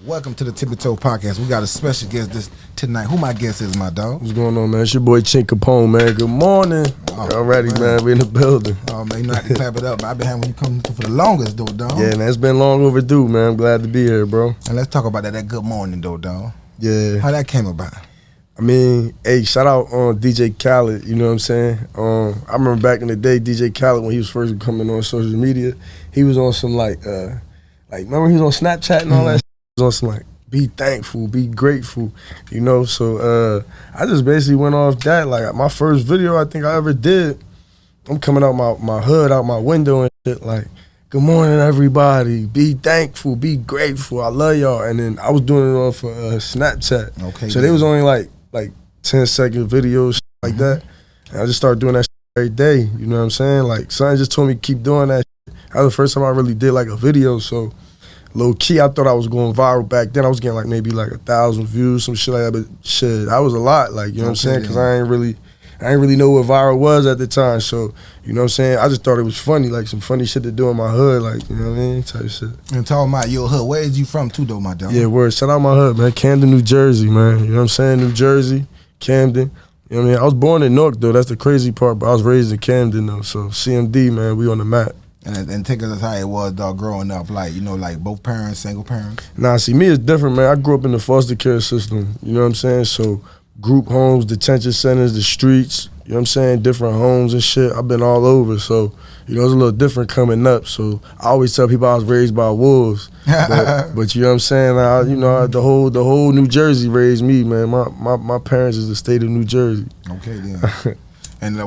Welcome to the Tippie Toe podcast. We got a special guest tonight. Who my guest is, my dog? What's going on, man? It's your boy Chink Capone, man. Good morning. Y'all ready, man? We in the building. Oh, man, you know I have to clap it up. I've been having you come for the longest, though, dog. Yeah, man, it's been long overdue, man. I'm glad to be here, bro. And let's talk about that good morning, though, dog. Yeah. How that came about? I mean, hey, shout out on DJ Khaled, you know what I'm saying? I remember back in the day, DJ Khaled, when he was first coming on social media, he was on some remember he was on Snapchat and all that shit? He was on some be thankful, be grateful, you know? So I just basically went off that. Like my first video I think I ever did, I'm coming out my hood, out my window and shit like, good morning everybody, be thankful, be grateful, I love y'all. And then I was doing it on for Snapchat. Okay. So they was only like 10-second videos like that. And I just started doing that shit every day, you know what I'm saying? Like son just told me to keep doing that shit. That was the first time I really did like a video, so low key, I thought I was going viral back then. I was getting maybe 1,000 views, some shit like that. But shit, that was a lot, you know what I'm saying? Because I ain't really know what viral was at the time. So, you know what I'm saying? I just thought it was funny, some funny shit to do in my hood, you know what I mean? Type shit. And talking about your hood, where is you from too, though, my dog? Yeah, word. Shout out my hood, man. Camden, New Jersey, man. You know what I'm saying? New Jersey, Camden. You know what I mean? I was born in Newark, though. That's the crazy part. But I was raised in Camden, though. So CMD, man, we on the map. And take us how it was, dog, growing up, both parents, single parents? Nah, see, me, it's different, man. I grew up in the foster care system, you know what I'm saying? So group homes, detention centers, the streets, you know what I'm saying? Different homes and shit. I've been all over, so, you know, it's a little different coming up. So I always tell people I was raised by wolves. But you know what I'm saying? The whole New Jersey raised me, man. My parents is the state of New Jersey. Okay, then. And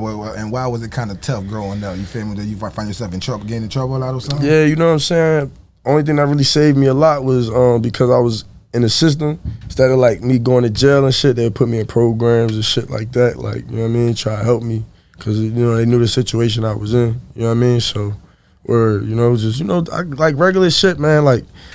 why was it kind of tough growing up? You feel me? Did you find yourself getting in trouble a lot or something? Yeah, you know what I'm saying? Only thing that really saved me a lot was because I was in the system. Instead of me going to jail and shit, they would put me in programs and shit like that. You know what I mean? Try to help me. Because, you know, they knew the situation I was in. You know what I mean? So, I like regular shit, man.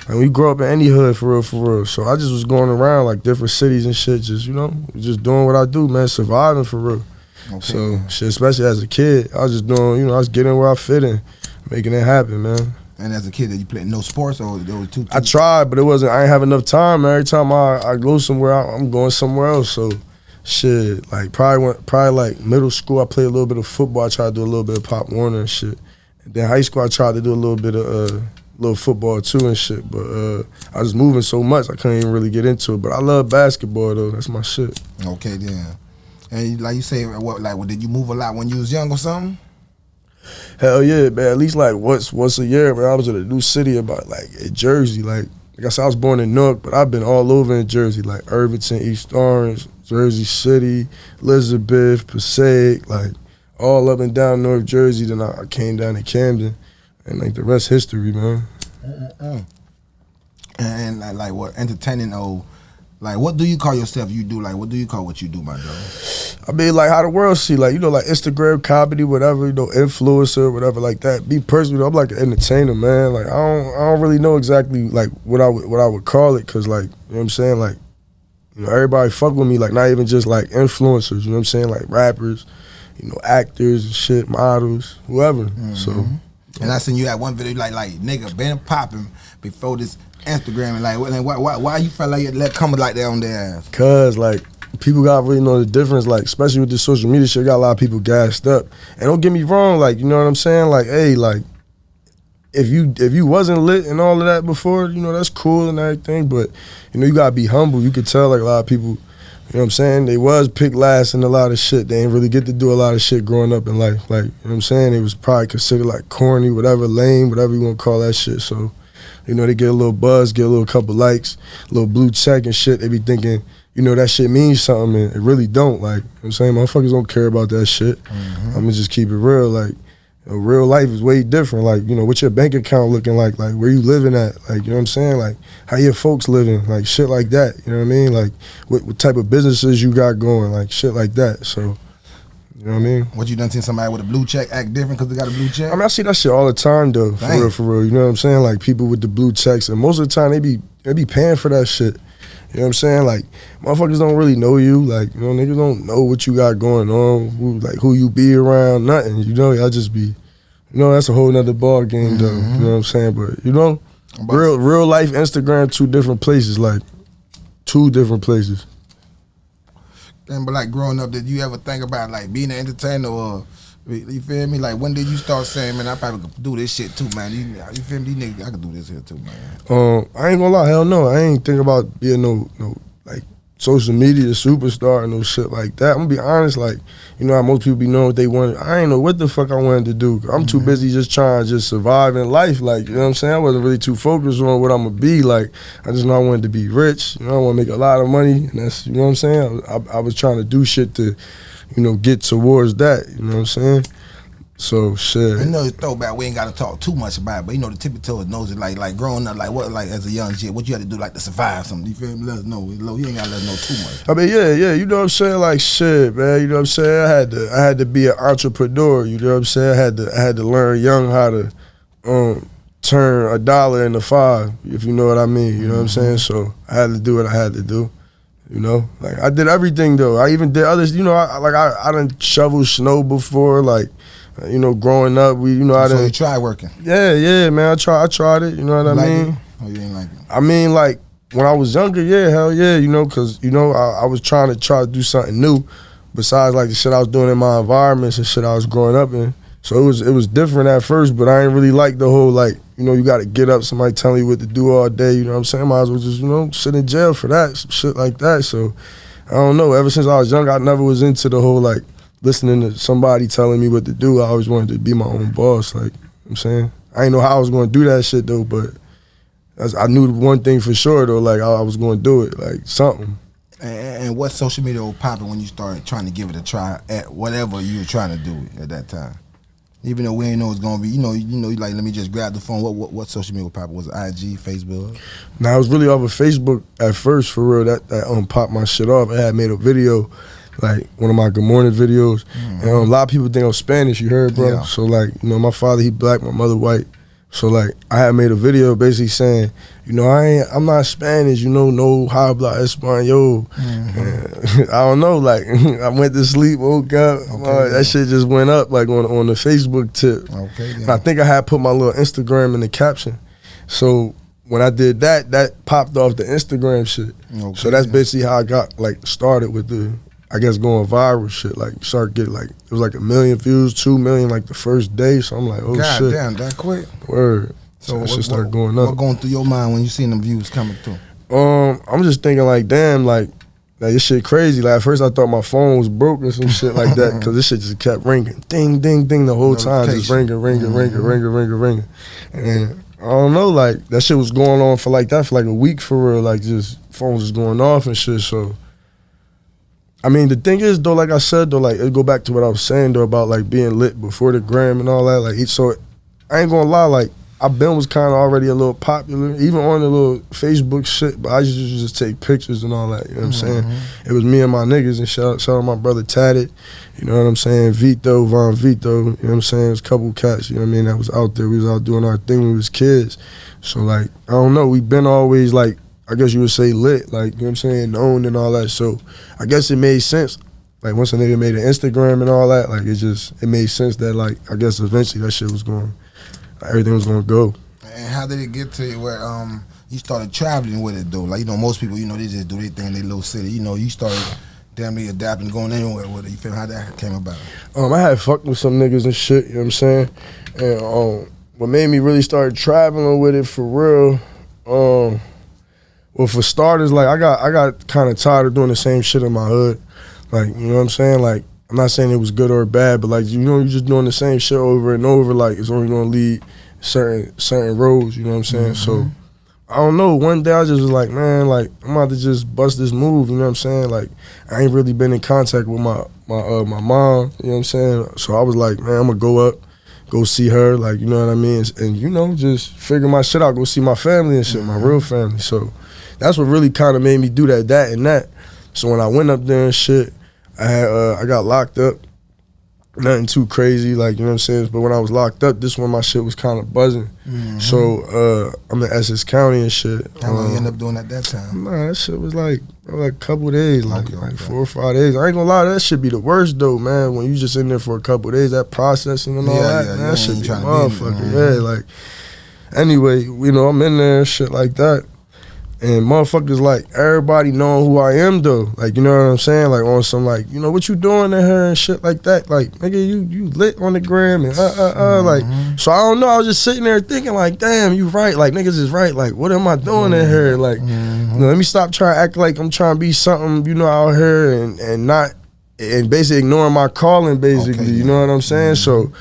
We grow up in any hood for real. So I just was going around different cities and shit, just doing what I do, man, surviving for real. Okay. So, shit, especially as a kid, I was just doing, I was getting where I fit in, making it happen, man. And as a kid, did you play no sports or there was two? I tried, but I ain't have enough time. Every time I go somewhere, I'm going somewhere else. So, shit, probably middle school, I played a little bit of football. I tried to do a little bit of Pop Warner and shit. And then high school, I tried to do a little bit of little football too and shit. But I was moving so much, I couldn't even really get into it. But I love basketball though. That's my shit. Okay, then. And like you say, did you move a lot when you was young or something? Hell yeah, man. At least once a year, man. I was in a new city about in Jersey. Like I said, I was born in Newark, but I've been all over in Jersey, Irvington, East Orange, Jersey City, Elizabeth, Passaic, all up and down North Jersey. Then I came down to Camden, and the rest history, man. And what entertaining what do you call yourself? You do what do you call what you do, my dog? I mean, how the world see, Instagram comedy, whatever, influencer, whatever, like that. Me personally, I'm an entertainer, man. I don't really know exactly what I would call it, cause you know what I'm saying, everybody fuck with me, not even just influencers, you know what I'm saying, rappers, actors and shit, models, whoever. Mm-hmm. So. And I seen you at one video nigga been popping before this Instagram and why you felt like you let come like that on their ass? Cause people gotta really know the difference, especially with this social media shit, got a lot of people gassed up. And don't get me wrong, you know what I'm saying? If you wasn't lit and all of that before, that's cool and everything, but you gotta be humble. You could tell a lot of people, you know what I'm saying, they was picked last in a lot of shit. They didn't really get to do a lot of shit growing up in life. You know what I'm saying? It was probably considered corny, whatever, lame, whatever you wanna call that shit. So, they get a little buzz, get a little couple likes, a little blue check and shit. They be thinking, that shit means something, and it really don't. You know what I'm saying? Motherfuckers don't care about that shit. Mm-hmm. I'm gonna just keep it real. Real life is way different. What's your bank account looking like? Where you living at? You know what I'm saying? How your folks living? Shit like that. You know what I mean? What type of businesses you got going? Shit like that. So, you know what I mean? What you done seen somebody with a blue check act different because they got a blue check? I mean, I see that shit all the time though. Dang. For real. You know what I'm saying? People with the blue checks, and most of the time they be paying for that shit. You know what I'm saying? Motherfuckers don't really know you. Niggas don't know what you got going on, who you be around, nothing. Y'all just be, that's a whole nother ball game though. You know what I'm saying? But, Real life Instagram, 2 different places, like 2 different places. And but like growing up, did you ever think about like being an entertainer or you feel me? Like when did you start saying, man, I probably could do this shit too, man? You feel me? These niggas, I could do this here too, man. I ain't gonna lie, hell no. I ain't think about being no like social media superstar and no shit like that. I'm gonna be honest, like, you know how most people be knowing what they want. I ain't know what the fuck I wanted to do. I'm too busy just trying to just survive in life, like, you know what I'm saying? I wasn't really too focused on what I'm gonna be, like, I just know I wanted to be rich, you know, I wanna make a lot of money, and that's, you know what I'm saying? I was trying to do shit to, you know, get towards that, you know what I'm saying? So shit. I know it's throwback. We ain't got to talk too much about it, but you know the Tippie Toe knows it. Like growing up, like what, like as a young shit, what you had to do like to survive something. You feel me? Let us know. You ain't got to let us know too much. I mean, yeah. You know what I'm saying? Like shit, man. You know what I'm saying? I had to be an entrepreneur. You know what I'm saying? I had to learn young how to turn $1 into 5. If you know what I mean. You know what I'm saying? So I had to do what I had to do. You know, like I did everything though. I even did others. You know, I done shoveled snow before, like. You know, growing up, I So you tried working? Yeah, man. I tried it. You know what I mean? It? Oh, you ain't like it? I mean, like when I was younger, yeah, hell yeah. You know, cause you know I was trying to do something new, besides like the shit I was doing in my environments and shit I was growing up in. So it was different at first, but I ain't really like the whole like, you know, you got to get up, somebody telling you what to do all day. You know what I'm saying? Might as well just, you know, sit in jail for that, some shit like that. So I don't know. Ever since I was young, I never was into the whole like. Listening to somebody telling me what to do, I always wanted to be my own boss, like, you know what I'm saying? I didn't know how I was going to do that shit, though, but I knew one thing for sure, though, like, I was going to do it, like, something. And what social media was popping when you started trying to give it a try at whatever you were trying to do at that time? Even though we ain't know it's going to be, you know, like, let me just grab the phone. What social media was popping? Was it IG, Facebook? Nah, it was really off of Facebook at first, for real. That popped my shit off. I had made a video, like one of my good morning videos. And a lot of people think I'm Spanish, you heard, bro? Yeah. So like, you know, my father, he black, my mother white. So like, I had made a video basically saying, you know, I'm not Spanish, you know, no habla español. I don't know, like, I went to sleep, woke up, that shit just went up like on the Facebook tip. Okay, and I think I had put my little Instagram in the caption. So when I did that popped off the Instagram shit. Okay, so that's basically how I got like started with the, I guess, going viral shit. Like, start getting like, it was like 1 million views, 2 million like the first day. So I'm like, oh God shit. Damn, that quick. Word. So that shit started going up. What going through your mind when you seen them views coming through? I'm just thinking like, damn, like this shit crazy. Like at first I thought my phone was broke or some shit like that, because this shit just kept ringing, ding, ding, ding the whole time, just ringing. And I don't know, like that shit was going on for like a week for real. Like just phones was going off and shit. So. I mean, the thing is, though, like I said, though, like, it go back to what I was saying, though, about, like, being lit before the gram and all that. Like, so I ain't gonna lie, like, I was kind of already a little popular, even on the little Facebook shit, but I used to just take pictures and all that, you know what I'm saying? It was me and my niggas, and shout out my brother Tatted, you know what I'm saying? Von Vito, you know what I'm saying? There's a couple cats, you know what I mean, that was out there. We was out doing our thing when we was kids. So, like, I don't know, we been always, like, I guess you would say lit, like, you know what I'm saying, known and all that. So I guess it made sense. Like once a nigga made an Instagram and all that, like it made sense that like, I guess eventually that shit was going, everything was gonna go. And how did it get to you where you started traveling with it though? Like, you know, most people, you know, they just do their thing in their little city. You know, you started damn near adapting, going anywhere with it. You feel how that came about? I had fucked with some niggas and shit, you know what I'm saying? And what made me really start traveling with it for real, well, for starters, like I got kind of tired of doing the same shit in my hood. Like, you know what I'm saying? Like, I'm not saying it was good or bad, but like, you know, you're just doing the same shit over and over. Like, it's only gonna lead certain roads. You know what I'm saying? So, I don't know. One day I just was like, man, like I'm about to just bust this move. You know what I'm saying? Like, I ain't really been in contact with my mom. You know what I'm saying? So I was like, man, I'm gonna go up, go see her. Like, you know what I mean? And you know, just figure my shit out. Go see my family and shit, my real family. So. That's what really kind of made me do that. So when I went up there and shit, I got locked up. Nothing too crazy, like, you know what I'm saying? But when I was locked up, this one my shit was kind of buzzing. So I'm in Essex County and shit. How long you end up doing at that time? Nah, that shit was like a couple of days, like 4 or 5 days. I ain't gonna lie, that should be the worst though, man. When you just in there for a couple of days, that processing and all that, man, that should be a motherfucker. Yeah, like. Anyway, you know, I'm in there and shit like that. And motherfuckers like everybody knowing who I am though. Like, you know what I'm saying? Like on some like, you know, what you doing in here and shit like that. Like, nigga, you lit on the gram and like, so I don't know. I was just sitting there thinking like, damn, you right. Like niggas is right. Like, what am I doing in here? Like, you know, let me stop trying to act like I'm trying to be something, you know, out here and not, and basically ignoring my calling basically, you know what I'm saying? So,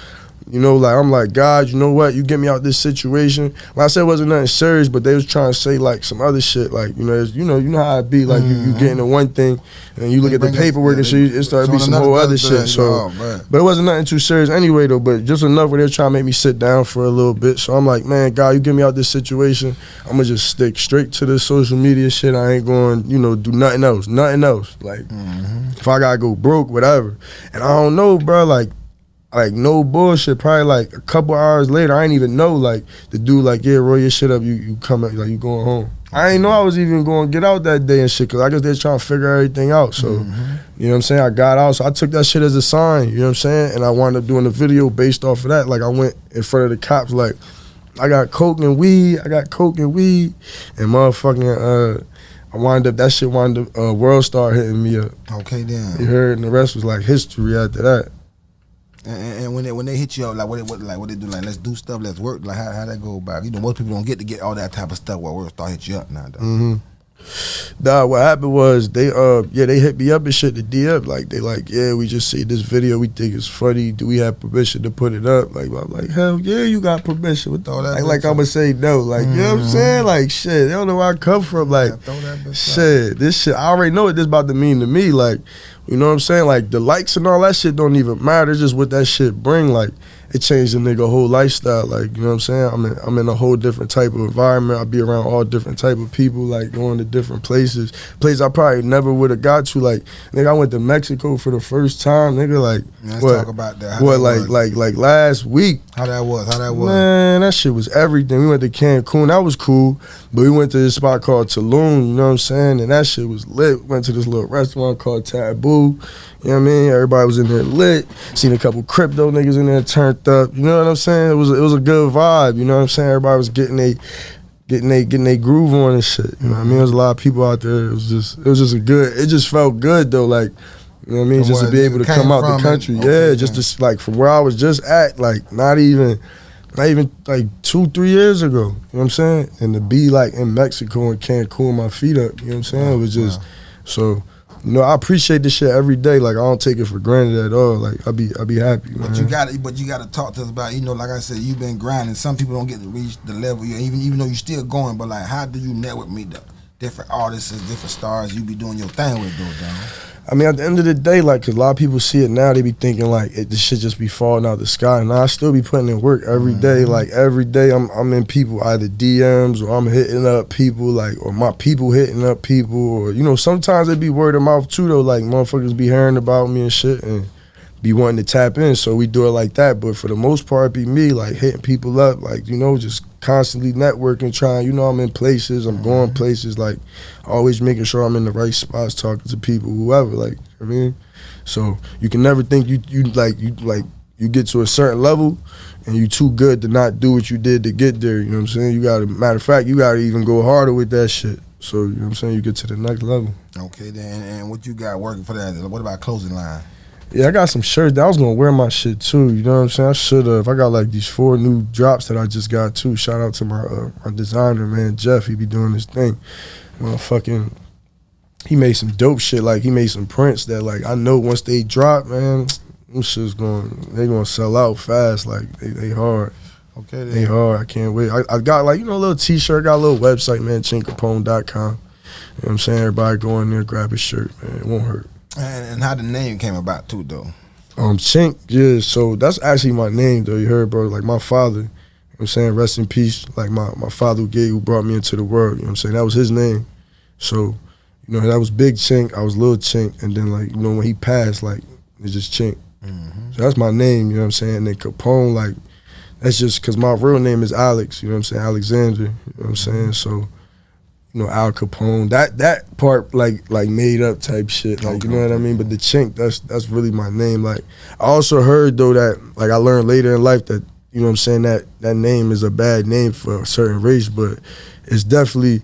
you know, like, I'm like, God, you know what? You get me out this situation. Like I said, it wasn't nothing serious, but they was trying to say, like, some other shit. Like, you know how it be. Like, you get into one thing, and you look at the paperwork and shit, it started to be some whole other shit. So, but it wasn't nothing too serious anyway, though. But just enough where they were trying to make me sit down for a little bit. So I'm like, man, God, you get me out this situation. I'm going to just stick straight to this social media shit. I ain't going, you know, do nothing else. Like, if I got to go broke, whatever. And I don't know, bro, like no bullshit, probably like a couple hours later, I ain't even know, like, the dude like, yeah, roll your shit up, you coming, like, you going home. I ain't know I was even going to get out that day and shit, because I guess they was trying to figure everything out, so, you know what I'm saying, I got out, so I took that shit as a sign, you know what I'm saying, and I wound up doing a video based off of that. Like, I went in front of the cops, like, I got coke and weed, and motherfucking, that shit wound up, World Star hitting me up. Okay, then. You heard, and the rest was like history after that. And when they hit you up, like what they do, like let's do stuff, let's work, like how that go about? You know, most people don't get all that type of stuff where World Star hit you up now, though. Nah, what happened was they hit me up and shit to DM. Like they like, yeah, we just see this video, we think it's funny. Do we have permission to put it up? Like I'm like, hell yeah, you got permission. With all that, like I'ma say no. Like you know what I'm saying? Like shit, they don't know where I come from. Like shit, this shit, I already know what this about to mean to me. Like, you know what I'm saying? Like the likes and all that shit don't even matter. It's just what that shit bring. Like it changed the nigga whole lifestyle. Like, you know what I'm saying? I'm in a whole different type of environment. I be around all different type of people, like going to different places I probably never would have got to. Like, nigga, I went to Mexico for the first time, nigga. Like, let's talk about that. Like last week. How that was? Man, that shit was everything. We went to Cancun. That was cool. But we went to this spot called Tulum, you know what I'm saying? And that shit was lit. Went to this little restaurant called Taboo. You know what I mean? Everybody was in there lit. Seen a couple crypto niggas in there turned up. You know what I'm saying? It was a good vibe. You know what I'm saying? Everybody was getting they groove on and shit. You know what I mean? There was a lot of people out there. It was just a good. It just felt good though. Like, you know what I mean? Just to be able to come out the country. Yeah, just to, like, from where I was just at, like not even like 2-3 years ago. You know what I'm saying? And to be like in Mexico and Cancun, my feet up. You know what I'm saying? It was just so. You know, I appreciate this shit every day. Like I don't take it for granted at all. Like I be happy, man. But you gotta talk to us about, you know, like I said, you've been grinding. Some people don't get to reach the level even though you're still going. But like, how do you network meet the different artists, different stars you be doing your thing with, though, John? I mean, at the end of the day, like, cause a lot of people see it now, they be thinking like this shit just be falling out the sky. And I still be putting in work every day. Like every day, I'm in people either DMs or I'm hitting up people, like, or my people hitting up people, or you know, sometimes it be word of mouth too, though. Like motherfuckers be hearing about me and shit and be wanting to tap in, so we do it like that. But for the most part, it be me like hitting people up, like, you know, just constantly networking, trying, you know, I'm in places, I'm going places, like always making sure I'm in the right spots, talking to people, whoever, like, I mean, so you can never think you get to a certain level and you too good to not do what you did to get there. You know what I'm saying? You gotta, matter of fact, you gotta even go harder with that shit. So, you know what I'm saying, you get to the next level. Okay, then, and what you got working for that? What about clothing line? Yeah, I got some shirts that I was gonna wear my shit too. You know what I'm saying? I should have. I got like these 4 new drops that I just got too. Shout out to my designer, man, Jeff. He be doing his thing. Motherfucking, he made some dope shit. Like he made some prints that, like, I know once they drop, man, them shit's they gonna sell out fast. Like they hard. Okay, then. They hard. I can't wait. I got, like, you know, a little t-shirt. Got a little website, man, Capone.com. You know what I'm saying? Everybody go in there, grab his shirt, man. It won't hurt. And how the name came about too, though? Chink, yeah, so that's actually my name, though, you heard, bro. Like my father, you know what I'm saying, rest in peace. Like my father who brought me into the world, you know what I'm saying, that was his name. So, you know, that was Big Chink, I was Little Chink, and then, like, you know, when he passed, like, it's just Chink. So that's my name, you know what I'm saying, and then Capone, like, that's just because my real name is Alex, you know what I'm saying, Alexander, you know what I'm saying, so, you know, Al Capone, that part like made up type shit, like, you know what I mean? But the Chink, that's really my name. Like, I also heard though that, like, I learned later in life that you know what I'm saying, that name is a bad name for a certain race, but it's definitely,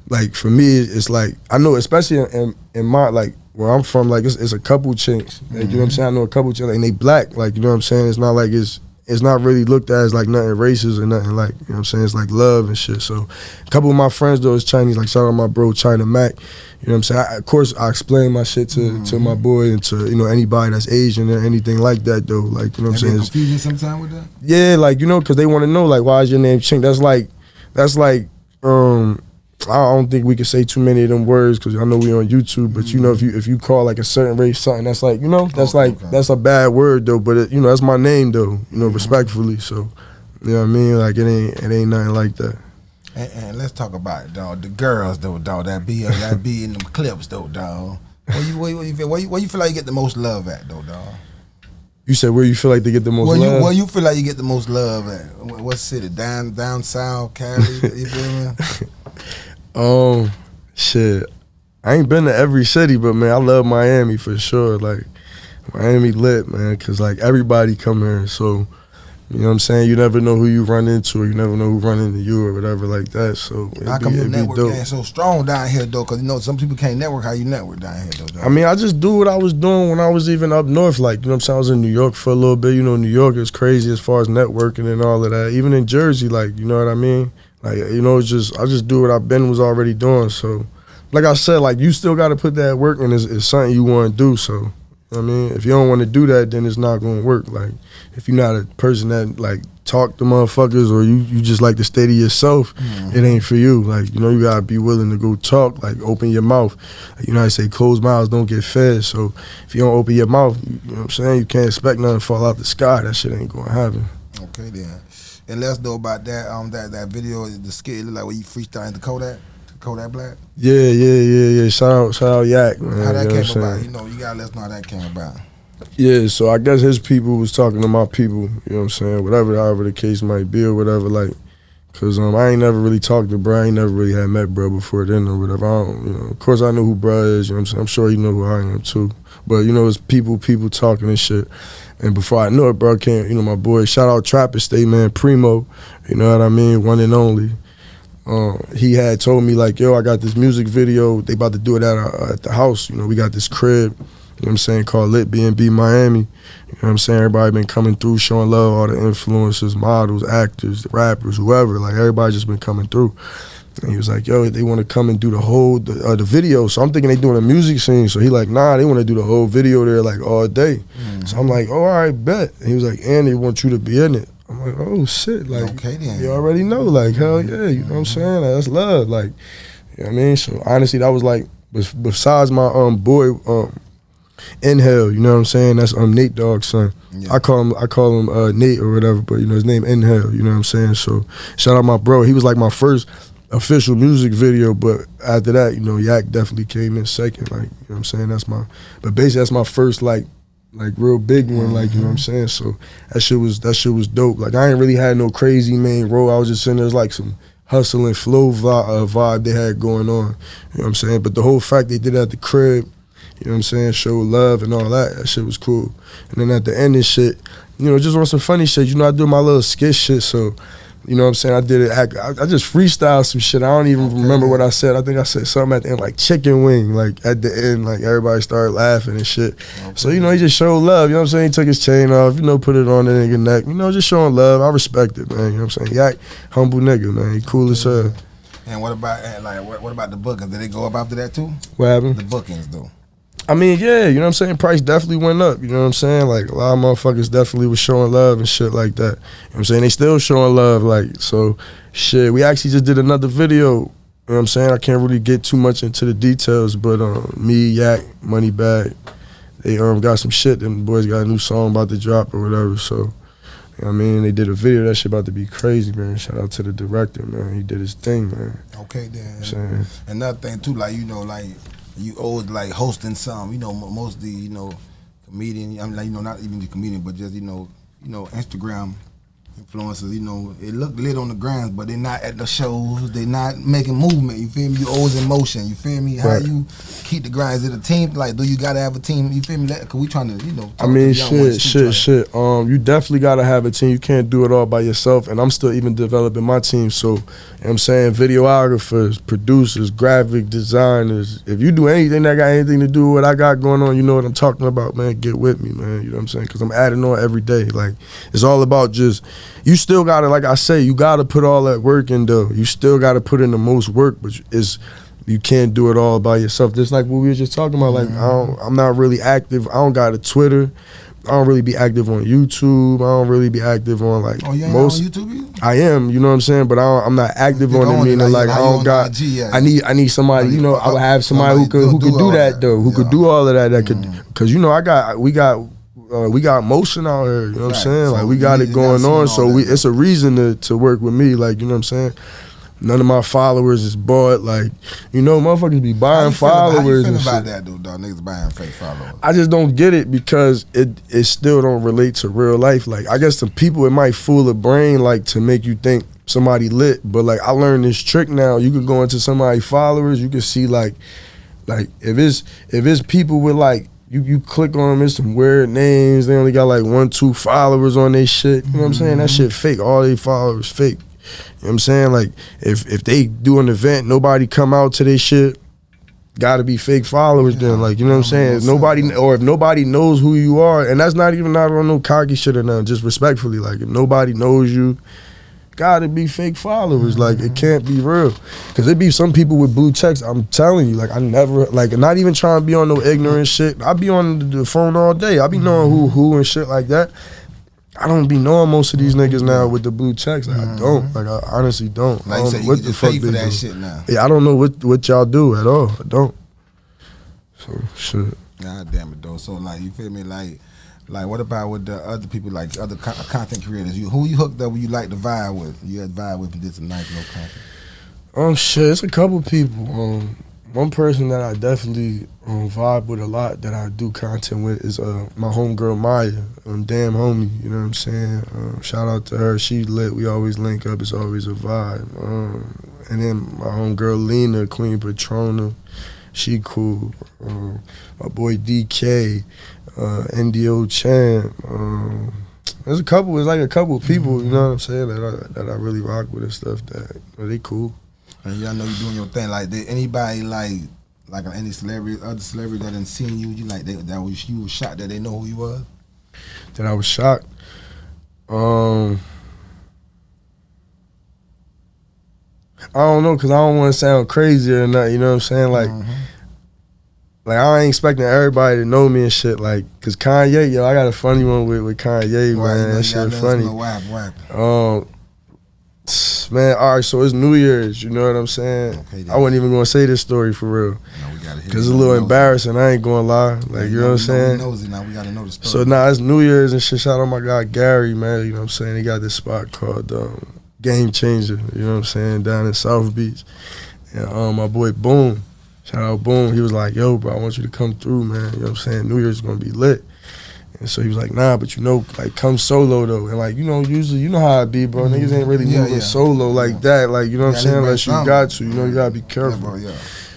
like, for me, it's like, I know, especially in my, like, where I'm from, like, it's a couple Chinks, like, you know what I'm saying, I know a couple Chinks, and they black, like, you know what I'm saying, it's not like it's not really looked at as, like, nothing racist or nothing, like, you know what I'm saying, it's like love and shit. So a couple of my friends, though, is Chinese, like, shout out my bro, China Mac, you know what I'm saying, of course, I explain my shit to my boy and to, you know, anybody that's Asian or anything like that, though, like, you know what I'm saying. Confusing sometime with that? Yeah, like, you know, because they want to know, like, why is your name Chink? That's like, I don't think we can say too many of them words because I know we on YouTube, but you know, if you call like a certain race something, that's like, you know, that's that's a bad word though, but it, you know, that's my name though, you know, respectfully. So, you know what I mean? Like it ain't nothing like that. And let's talk about it, dog. The girls though, dog, that be in them clips though, dog. Where you feel like you get the most love at though, dog? You said where you feel like they get the most love? Where you feel like you get the most love at? What city? Down south, Cali? You feel me? Shit. I ain't been to every city, but man, I love Miami for sure. Like, Miami lit, man, because like everybody come here, so you know what I'm saying? You never know who you run into, or you never know who run into you, or whatever like that. So how come your network ain't so strong down here though? Because you know some people can't network how you network down here though. Dog. I mean, I just do what I was doing when I was even up north. Like, you know what I'm saying? I was in New York for a little bit. You know, New York is crazy as far as networking and all of that. Even in Jersey, like, you know what I mean? Like, you know, it's just I just do what I've been was already doing. So, like I said, like you still got to put that work in. It's something you want to do. So, you know what I mean, if you don't want to do that, then it's not gonna work. Like, if you're not a person that like talk to motherfuckers, or you just like to stay to yourself, it ain't for you. Like, you know, you gotta be willing to go talk. Like, open your mouth. You know, I say closed mouths don't get fed. So, if you don't open your mouth, you know what I'm saying, you can't expect nothing to fall out the sky. That shit ain't gonna happen. Okay then. And let's know about that that video, the skit, it look like where you freestyling the Kodak Black. Yeah. Shout out Yak, man. How that came about? You know, you gotta let us know how that came about. Yeah, so I guess his people was talking to my people, you know what I'm saying, however the case might be or whatever, like, cause I ain't never really talked to bro, I ain't never really had met bro before then or whatever. I don't, you know, of course I know who bro is, you know what I'm saying, I'm sure he know who I am too. But, you know, it's people talking and shit. And before I knew it, bro came, you know, my boy, shout out Trapper State, man, Primo, you know what I mean, one and only. He had told me, like, yo, I got this music video, they about to do it at the house, you know, we got this crib, you know what I'm saying, called Lit B&B Miami, you know what I'm saying, everybody been coming through, showing love, all the influencers, models, actors, rappers, whoever, like, everybody just been coming through. And he was like, yo, they want to come and do the video. So I'm thinking they doing a music scene. So he like, nah, they want to do the whole video there like all day. So I'm like, oh, all right, bet. And he was like, and they want you to be in it. I'm like, oh, shit. Like, okay, then. You already know. Like, hell yeah, you know what I'm saying? Like, that's love. Like, you know what I mean? So honestly, that was like, besides my boy, Inhale, you know what I'm saying? That's Nate Dogg's son. Yeah. I call him Nate or whatever, but you know his name Inhale, you know what I'm saying? So shout out my bro. He was like my first official music video, but after that, you know, Yak definitely came in second, like, you know what I'm saying? But basically that's my first like real big one, like, you know what I'm saying? So that shit was dope. Like, I ain't really had no crazy main role. I was just saying there's like some hustle and flow vibe they had going on, you know what I'm saying? But the whole fact they did it at the crib, you know what I'm saying, show love and all that shit was cool. And then at the end and shit, you know, just on some funny shit, you know, I do my little skit shit, so, you know what I'm saying, I did it, I just freestyled some shit, I don't even remember what I said. I think I said something at the end, like chicken wing, like at the end, like everybody started laughing and shit. So, you know, he just showed love, you know what I'm saying, he took his chain off, you know, put it on the nigga neck, you know, just showing love. I respect it, man, you know what I'm saying. Yak, humble nigga, man, he cool as hell. And what about the bookings? Did they go up after that too? What happened? The bookings though. I mean, yeah, you know what I'm saying? Price definitely went up, you know what I'm saying? Like, a lot of motherfuckers definitely was showing love and shit like that. You know what I'm saying? They still showing love, like, so, shit, we actually just did another video, you know what I'm saying? I can't really get too much into the details, but me, Yak, Moneybagg, they got some shit, them boys got a new song about to drop or whatever, so, you know what I mean? They did a video, that shit about to be crazy, man. Shout out to the director, man. He did his thing, man. Okay, then. You know another thing, too, like, you know, like, you always like hosting some, you know, mostly, you know, comedian. I'm like, you know, not even the comedian, but just, you know, Instagram Influencers, you know, it look lit on the grounds, but they're not at the shows. They're not making movement. You feel me? You always in motion. You feel me? How you keep the grinds of the team? Like, do you gotta have a team? You feel me? Cause we trying to, you know. I mean, shit. You definitely gotta have a team. You can't do it all by yourself. And I'm still even developing my team. So, you know what I'm saying, videographers, producers, graphic designers. If you do anything that got anything to do with what I got going on, you know what I'm talking about, man. Get with me, man. You know what I'm saying? Cause I'm adding on every day. Like, it's all about just. You still gotta, like I say, you gotta put all that work in though. You still gotta put in the most work, but you can't do it all by yourself. Just like what we were just talking about. Like I'm not really active. I don't got a Twitter. I don't really be active on YouTube. I don't really be active on like you ain't most. On YouTube either? I am, you know what I'm saying, but I'm not active on it. Meaning like I don't got. I need somebody. You know, I would have somebody who could do that though. Who could do all of that. That could, because you know we got motion out here, you know what I'm saying? So like we got it going on, so it's a reason to work with me, like, you know what I'm saying? None of my followers is bought, like, you know, motherfuckers be buying followers. How you feel about that, dude, dog? Niggas buying fake followers. I just don't get it because it still don't relate to real life. Like, I guess the people, it might fool the brain, like, to make you think somebody lit, but like, I learned this trick now. You can go into somebody's followers, you can see like if it's people with like, you click on them, it's some weird names. They only got like 1-2 followers on their shit. You know what I'm saying? That shit fake. All they followers fake. You know what I'm saying? Like if they do an event, nobody come out to their shit, gotta be fake followers then. Like, you know what I'm saying? If nobody knows who you are, and that's not even on no cocky shit or nothing, just respectfully. Like if nobody knows you, gotta be fake followers. Like it can't be real, because it be some people with blue checks. I'm telling you, like I never, like, not even trying to be on no ignorant shit. I be on the phone all day. I be knowing who and shit like that. I don't be knowing most of these niggas now with the blue checks. Like, I don't. Like I honestly don't. Like you said, you just pay for that shit now. Yeah, I don't know what y'all do at all. I don't. So shit. God damn it though. So like, you feel me? Like, what about with the other people, like other content creators? Who you hooked up with, you like to vibe with? You had vibe with and did some nice little content? Shit, it's a couple people. One person that I definitely vibe with a lot that I do content with is my homegirl Maya. Damn homie, you know what I'm saying? Shout out to her. She lit. We always link up. It's always a vibe. And then my homegirl Lena, Queen Patrona. She cool. My boy DK. NDO Chan, there's like a couple of people, you know what I'm saying, that I really rock with and stuff. That they cool. And y'all know you doing your thing. Like, did anybody like any celebrity, other celebrity that done seen you, you was shocked that they know who you was? That I was shocked. I don't know, cause I don't want to sound crazy or nothing. You know what I'm saying, like. Like, I ain't expecting everybody to know me and shit, like, cause Kanye, I got a funny one with Kanye, man. That shit funny. Man, all right, so it's New Year's, you know what I'm saying? Okay, I wasn't even gonna say this story for real. No, we gotta hear. Cause it's a little embarrassing, I ain't gonna lie. Like, you know what I'm saying? Now we gotta know the story. So now it's New Year's and shit. Shout out my guy Gary, man, you know what I'm saying? He got this spot called Game Changer, you know what I'm saying, down in South Beach. And my boy Boom. Shout out Boom. He was like, yo, bro, I want you to come through, man. You know what I'm saying? New Year's gonna be lit. And so he was like, nah, but you know, like, come solo though. And like, you know, usually, you know how it be, bro. Niggas ain't really moving solo like that. Like, you know what I'm saying? Unless you got to, you know, you gotta be careful.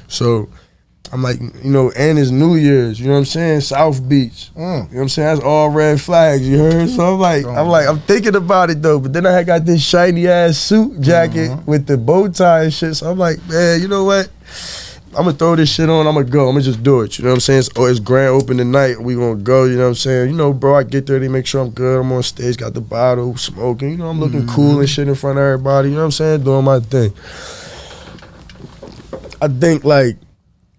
So I'm like, you know, and it's New Year's, you know what I'm saying? South Beach. You know what I'm saying? That's all red flags, you heard? So I'm thinking about it though, but then I had got this shiny ass suit jacket with the bow tie and shit. So I'm like, man, you know what? I'm gonna throw this shit on, I'm gonna go, I'm gonna just do it, you know what I'm saying? It's grand open tonight, we gonna go, you know what I'm saying? You know, bro, I get there, they make sure I'm good, I'm on stage, got the bottle, smoking, you know, I'm looking cool and shit in front of everybody, you know what I'm saying? Doing my thing. I think like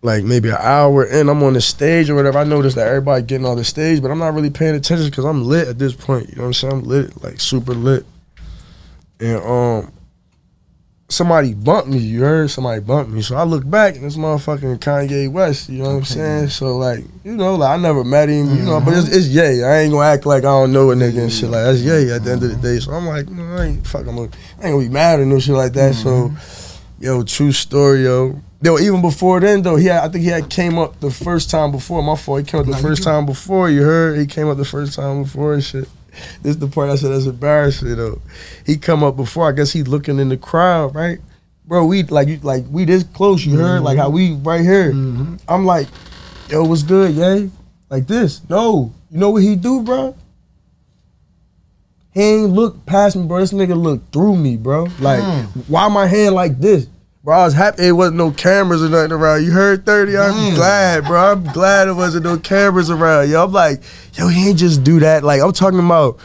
maybe an hour in, I'm on the stage or whatever, I noticed that everybody getting on the stage, but I'm not really paying attention because I'm lit at this point, you know what I'm saying? I'm lit, like super lit. And somebody bumped me, you heard? Somebody bumped me. So I look back and it's motherfucking Kanye West, you know what I'm saying? So like, you know, like I never met him, you know, but it's Ye. I ain't gonna act like I don't know a nigga and shit like that. That's Ye at the end of the day. So I'm like, no, I ain't gonna be mad or no shit like that. So, yo, true story, yo. Even before then though, I think he had came up the first time before. My fault, he came up the first time before, you heard? He came up the first time before and shit. This the part I said that's embarrassing though. He come up before, I guess he looking in the crowd, right? Bro, we we this close, you heard? Like how we right here. I'm like, yo, what's good, yay? Like this. No. You know what he do, bro? He ain't look past me, bro. This nigga looked through me, bro. Like, why my hand like this? Bro, I was happy it wasn't no cameras or nothing around. You heard 30? I'm glad, bro. I'm glad it wasn't no cameras around. Yo, I'm like, yo, he ain't just do that. Like, I'm talking about,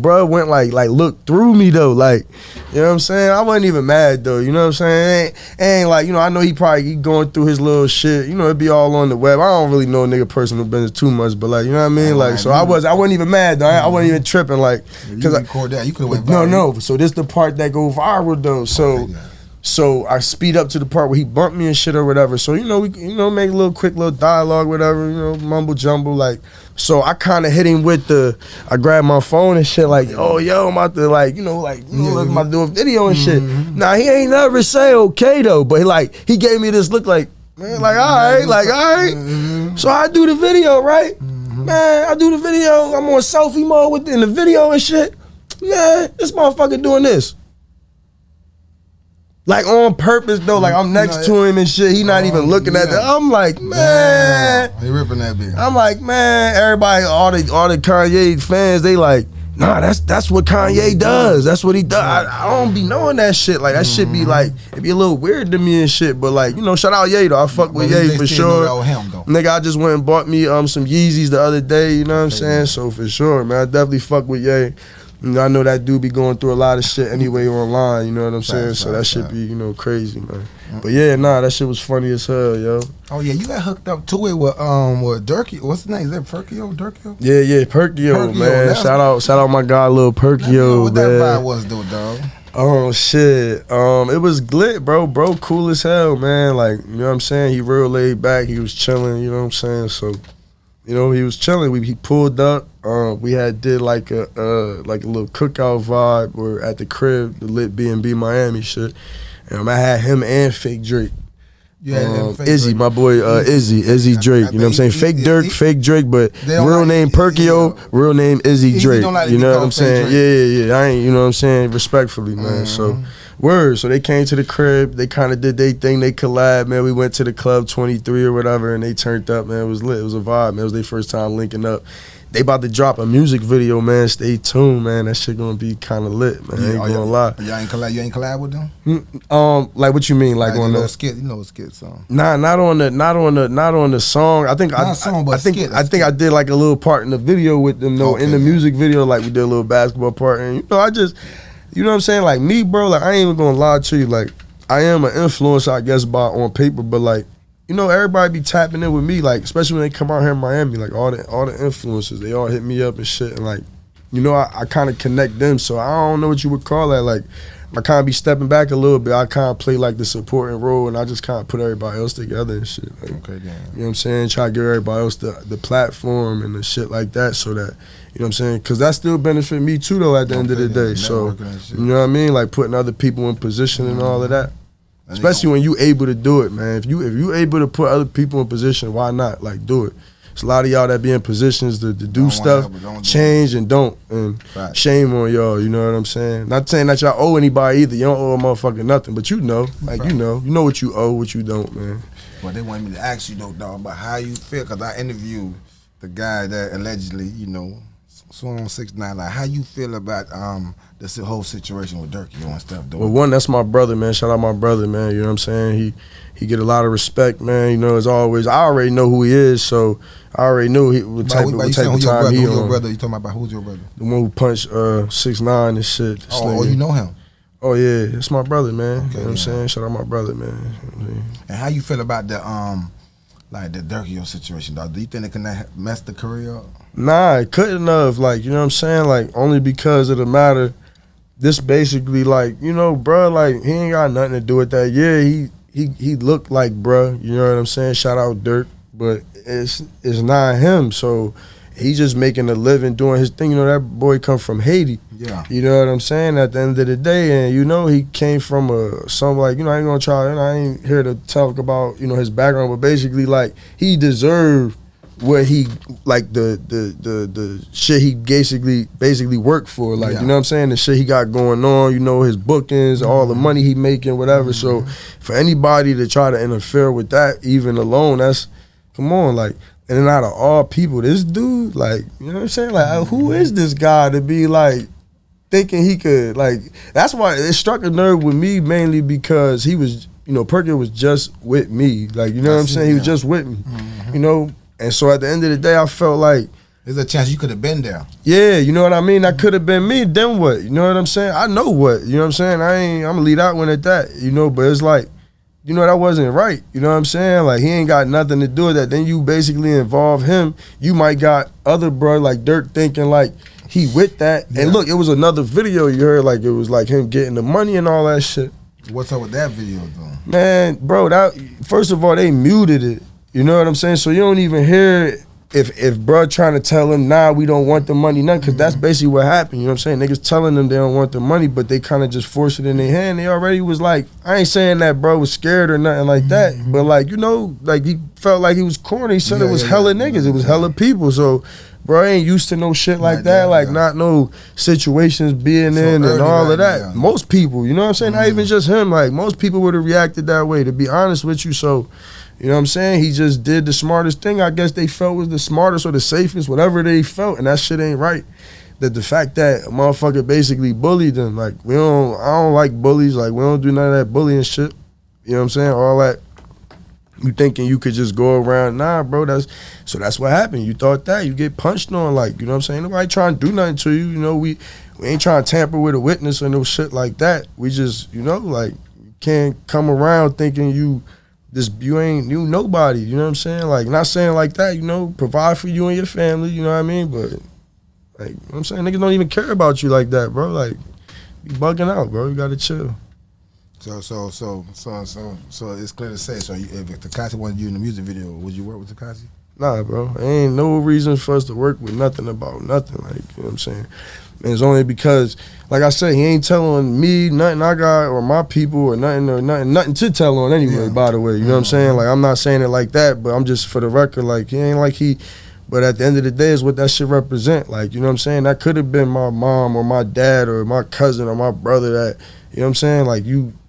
bro, went like look through me though. Like, you know what I'm saying? I wasn't even mad though. You know what I'm saying? Ain't like, you know, I know he going through his little shit. You know, it'd be all on the web. I don't really know nigga personal business too much, but like, you know what I mean? Like, so I wasn't even mad though. I wasn't even tripping. Like, cause you record that, you could have went viral. No. So this the part that go viral though. So I speed up to the part where he bumped me and shit or whatever. So, you know, we make a little quick little dialogue, whatever, you know, mumble jumble, like. So I kind of hit him with I grabbed my phone and shit, like, oh, yo, I'm about to, I'm about to do a video and shit. Nah, he ain't never say okay, though. But, he gave me this look like, man, all right. So I do the video, right? Man, I do the video. I'm on selfie mode in the video and shit. Man, this motherfucker doing this. Like on purpose though, like I'm next to him and shit. He not even looking at that. I'm like, man. He ripping that bitch. I'm like, man, everybody, all the Kanye fans, they like, nah, that's what Kanye does. That's what he does. I don't be knowing that shit. Like that shit be like, it be a little weird to me and shit. But like, you know, shout out Ye though. I fuck with Ye for sure. Nigga, I just went and bought me some Yeezys the other day. You know what I'm saying? So for sure, man, I definitely fuck with Ye. You know, I know that dude be going through a lot of shit anyway online, you know what I'm saying? So that shit be, you know, crazy, man. But yeah, nah, that shit was funny as hell, yo. Oh yeah, you got hooked up to it with Durkio. What's his name? Is that Perkio? Durkio? Yeah, Perkio, man. Shout out my guy, Lil Perkio, what man. What that vibe was though, dog? Oh shit. It was glit, bro. Bro, cool as hell, man. Like, you know what I'm saying? He real laid back. He was chilling, you know what I'm saying? So, you know, he was chilling. He pulled up. We did like a little cookout vibe. We're at the crib, the lit B&B Miami shit. And I had him and Fake Drake. Yeah, Izzy, my boy Izzy Drake. You know what I'm saying? Fake Drake, but real name Perkio, real name Izzy Drake. You know what I'm saying? Yeah. I ain't, you know what I'm saying? Respectfully, man. So word. So they came to the crib. They kind of did their thing. They collabed, man. We went to the club 23 or whatever, and they turned up, man. It was lit. It was a vibe, man. It was their first time linking up. They about to drop a music video, man. Stay tuned, man. That shit gonna be kind of lit, man. I ain't gonna lie. You ain't collab with them? Like what you mean? Like on the skit? You know a skit song? Nah, not on the song. I think I did like a little part in the video with them. No, in the music video, like we did a little basketball part, and you know, you know what I'm saying? Like me, bro. Like I ain't even gonna lie to you. Like I am an influencer, I guess, on paper, but like. You know, everybody be tapping in with me, like, especially when they come out here in Miami, like, all the influencers, they all hit me up and shit, and, like, you know, I kind of connect them, so I don't know what you would call that, like, I kind of be stepping back a little bit, I kind of play, like, the supporting role, and I just kind of put everybody else together and shit, like, okay, damn. You know what I'm saying, try to give everybody else the platform and the shit like that, so that, you know what I'm saying, because that still benefit me, too, though, at the end of the day, so, you know what I mean, like, putting other people in position and all of that. Especially when you able to do it, man. If you able to put other people in position, why not? Like, do it. It's a lot of y'all that be in positions to do stuff, change and don't. And shame on y'all, you know what I'm saying? Not saying that y'all owe anybody either. You don't owe a motherfucker nothing, but you know. Like, you know what you owe, what you don't, man. Well, they wanted me to ask you, though, dog, about how you feel, because I interviewed the guy that allegedly, you know, swung on 6ix9ine. Like, how you feel about this whole situation with Durkio and stuff, though? Well, one, that's my brother, man. Shout out my brother, man. You know what I'm saying? He get a lot of respect, man. You know, as always, I already know who he is, so I already knew what type of time he on. Your brother? You talking about who's your brother? The one who punched 6ix9ine and shit. Oh, you know him? Oh yeah, it's my brother, man. Okay, you know what I'm saying? Shout out my brother, man. And how you feel about the Durkio situation, dog? Do you think it can mess the career up? Nah, it couldn't have. Like, you know what I'm saying? Like, only because of the matter. This basically, like, you know, bruh, like, he ain't got nothing to do with that. Yeah, he looked like bruh, you know what I'm saying? Shout out Dirk, but it's not him. So he just making a living doing his thing. You know, that boy come from Haiti. Yeah. You know what I'm saying? At the end of the day, and you know, he came from some, like, you know, I ain't gonna I ain't here to talk about, you know, his background, but basically, like, he deserved what he like the shit he basically worked for, like you know what I'm saying, the shit he got going on, you know, his bookings, all the money he making, whatever. So for anybody to try to interfere with that, even alone, that's come on, like. And then out of all people, this dude, like, you know what I'm saying, like, who is this guy to be like thinking he could, like, that's why it struck a nerve with me mainly because he was, you know, Perkins was just with me, like, you know what I'm saying, he was just with me, you know. And so at the end of the day, I felt like there's a chance you could have been there. Yeah, you know what I mean? That could have been me, then what? You know what I'm saying? I know what, you know what I'm saying? I'm gonna leave that one at that, you know, but it's like, you know, that wasn't right, you know what I'm saying? Like, he ain't got nothing to do with that. Then you basically involve him. You might got other bro like Dirk thinking like he with that. Yeah. And look, it was another video you heard, like it was like him getting the money and all that shit. What's up with that video though? Man, bro, that first of all, they muted it. You know what I'm saying? So you don't even hear if bro trying to tell him, nah, we don't want the money, nothing, because that's basically what happened. You know what I'm saying? Niggas telling them they don't want the money, but they kind of just forced it in their hand. They already was like, I ain't saying that bro was scared or nothing like that, but like, you know, like he felt like he was corny. He said it was hella niggas, it was hella people. So bro ain't used to no shit like that, like not no situations being so in and all of that. Most people, you know what I'm saying? Not even just him, like most people would have reacted that way, to be honest with you. So you know what I'm saying? He just did the smartest thing I guess they felt was the smartest or the safest, whatever they felt, and that shit ain't right. That the fact that a motherfucker basically bullied them, like I don't like bullies, like we don't do none of that bullying shit. You know what I'm saying? All that, you thinking you could just go around, nah bro, that's what happened. You thought that, you get punched on, like, you know what I'm saying? Nobody trying to do nothing to you, you know, we ain't trying to tamper with a witness or no shit like that. We just, you know, like, you can't come around thinking you ain't nobody, you know what I'm saying? Like, not saying like that, you know, provide for you and your family, you know what I mean? But, like, you know what I'm saying? Niggas don't even care about you like that, bro. Like, you bugging out, bro. You gotta chill. So it's clear to say, so if Tekashi wanted you in the music video, would you work with Tekashi? Nah, bro. There ain't no reason for us to work with nothing about nothing, like, you know what I'm saying? And it's only because, like I said, he ain't telling me nothing I got or my people or nothing to tell on anyway, by the way. You know what I'm saying? Like, I'm not saying it like that, but I'm just for the record, like, he ain't like he, but at the end of the day is what that shit represent. Like, you know what I'm saying? That could have been my mom or my dad or my cousin or my brother that, you know what I'm saying? Like,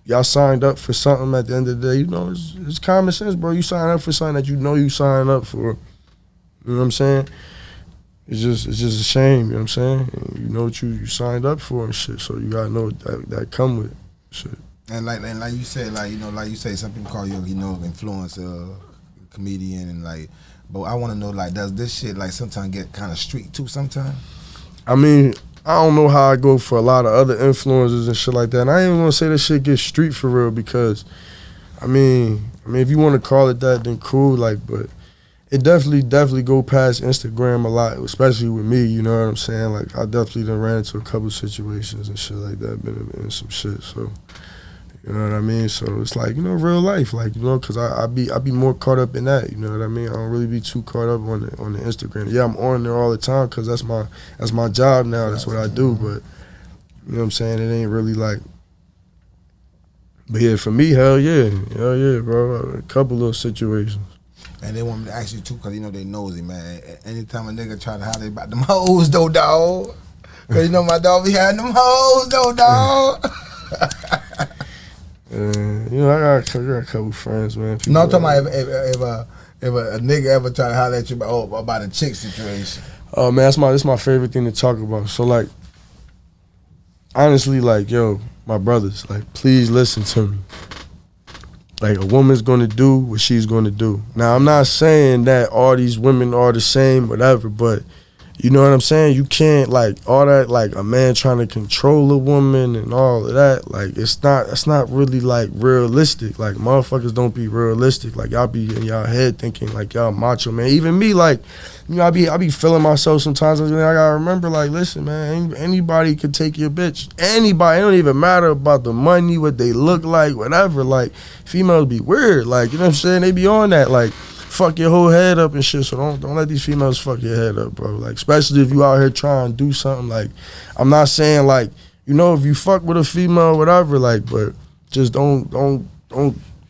y'all signed up for something at the end of the day. You know, it's common sense, bro. You sign up for something that you know you sign up for. You know what I'm saying? It's just a shame, you know what I'm saying? And you know what you signed up for and shit, so you gotta know that come with shit. And like you said, like, you know, like you say, some people call you, you know, influencer, comedian, and like, but I want to know, like, does this shit like sometimes get kind of street too sometimes? I mean, I don't know how I go for a lot of other influencers and shit like that. And I ain't even gonna say this shit gets street for real because, I mean, if you want to call it that, then cool, like, but it definitely go past Instagram a lot, especially with me, you know what I'm saying? Like, I definitely done ran into a couple situations and shit like that, been in some shit, so, you know what I mean? So it's like, you know, real life, like, you know, because I be more caught up in that, you know what I mean? I don't really be too caught up on the Instagram. Yeah, I'm on there all the time because that's my job now, that's what I do, but, you know what I'm saying? It ain't really like, but yeah, for me, hell yeah, bro, a couple of situations. And they want me to ask you too, cause you know they nosy, man. Anytime a nigga try to holler about them hoes, though, dog. Cause you know my dog be having them hoes, though, dog. You know, I got a couple friends, man. People no, I'm talking about if a nigga ever try to holler at you about a chick situation. Oh man, that's my favorite thing to talk about. So like, honestly, like, yo, my brothers, like, please listen to me. Like, a woman's gonna do what she's gonna do. Now, I'm not saying that all these women are the same, whatever, but you know what I'm saying? You can't, like, all that, like, a man trying to control a woman and all of that, like, that's not really, like, realistic. Like, motherfuckers don't be realistic. Like, y'all be in y'all head thinking, like, y'all macho, man. Even me, like, you know, I be feeling myself sometimes. I gotta remember, like, listen, man, anybody could take your bitch. Anybody. It don't even matter about the money, what they look like, whatever. Like, females be weird. Like, you know what I'm saying? They be on that, like, fuck your whole head up and shit. So don't let these females fuck your head up, bro. Like, especially if you out here trying to do something. Like, I'm not saying, like, you know, if you fuck with a female, whatever, like, but just don't